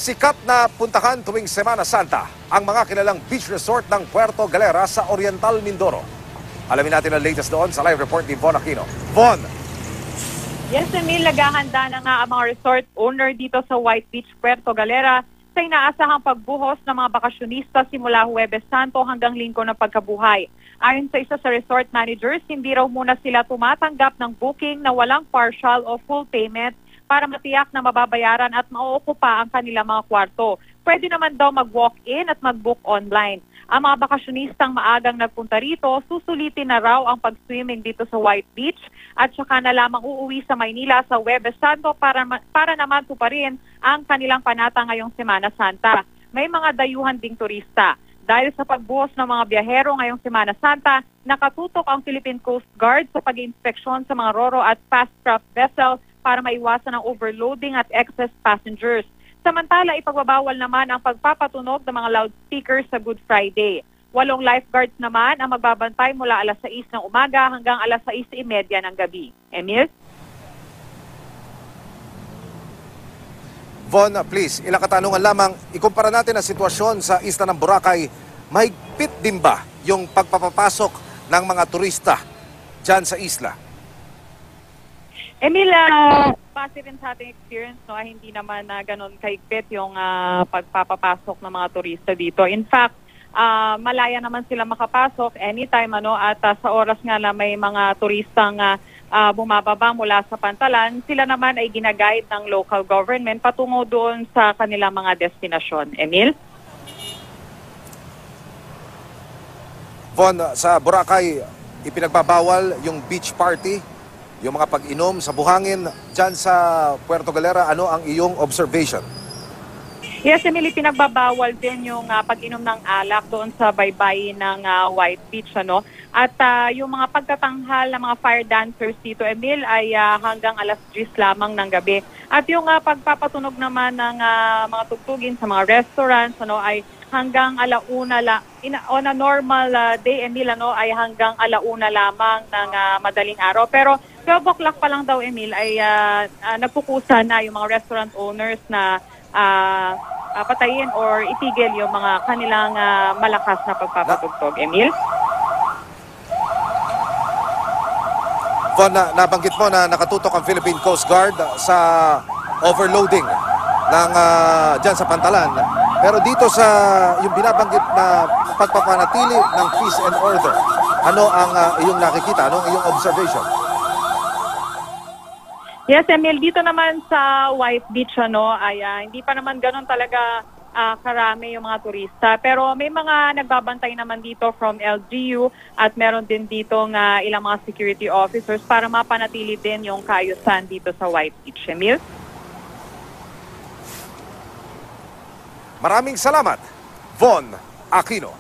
Sikat na puntahan tuwing Semana Santa ang mga kilalang beach resort ng Puerto Galera sa Oriental Mindoro. Alamin natin ang latest doon sa live report ni Von Aquino. Von! Yes, Emil, naghahanda na nga ang mga resort owner dito sa White Beach, Puerto Galera sa inaasahang pagbuhos ng mga bakasyonista simula Huwebes Santo hanggang Linggo ng Pagkabuhay. Ayon sa isa sa resort managers, hindi raw muna sila tumatanggap ng booking na walang partial o full payment para matiyak na mababayaran at mauukupa ang kanilang mga kwarto. Pwede naman daw mag-walk-in at mag-book online. Ang mga bakasyonistang maagang nagpunta rito, susulitin na raw ang pag-swimming dito sa White Beach at saka na lamang uuwi sa Maynila sa Huwebes Santo para naman tuparin ang kanilang panata ngayong Semana Santa. May mga dayuhan ding turista. Dahil sa pagbuhos ng mga biyahero ngayong Semana Santa, nakatutok ang Philippine Coast Guard sa pag-inspeksyon sa mga roro at fast-craft vessel para maiwasan ang overloading at excess passengers. Samantala, ipagbabawal naman ang pagpapatunog ng mga loudspeakers sa Good Friday. 8 lifeguards naman ang magbabantay mula alas 6 ng umaga hanggang alas 6:30 ng gabi. Emil? Von, please, ilang katanungan lamang. Ikumpara natin ang sitwasyon sa isla ng Boracay. Mahigpit din ba yung pagpapapasok ng mga turista dyan sa isla? Emil, base rin sa ating experience, no, hindi naman ganun kahigpit yung pagpapapasok ng mga turista dito. In fact, malaya naman sila makapasok anytime at sa oras nga na may mga turistang bumababa mula sa pantalan, sila naman ay ginaguide ng local government patungo doon sa kanilang mga destinasyon. Emil? Von, sa Boracay, ipinagbabawal yung beach party, yung mga pag-inom sa buhangin dyan sa Puerto Galera. Ano ang iyong observation? Yes, Emily, pinagbabawal din yung pag-inom ng alak doon sa baybayin ng White Beach. At yung mga pagtatanghal ng mga fire dancers dito, Emil, ay hanggang alas 10 lamang ng gabi. At yung pagpapatunog naman ng mga tugtugin sa mga restaurants ay hanggang alauna on a normal day, Emil, ay hanggang alauna lamang ng madaling araw. Pero 12 o'clock pa lang daw, Emil, ay nagpukusa na yung mga restaurant owners na patayin or itigil yung mga kanilang malakas na pagpapatugtog. Emil? Von, nabanggit mo na nakatutok ang Philippine Coast Guard sa overloading ng dyan sa pantalan. Pero dito sa yung binabanggit na pagpapanatili ng peace and order, ano ang iyong nakikita? Ano ang iyong observation? Yes, Emil, dito naman sa White Beach ay hindi pa naman ganun talaga karami yung mga turista. Pero may mga nagbabantay naman dito from LGU at meron din dito ilang mga security officers para mapanatili din yung kaayusan dito sa White Beach. Emil? Maraming salamat, Von Aquino.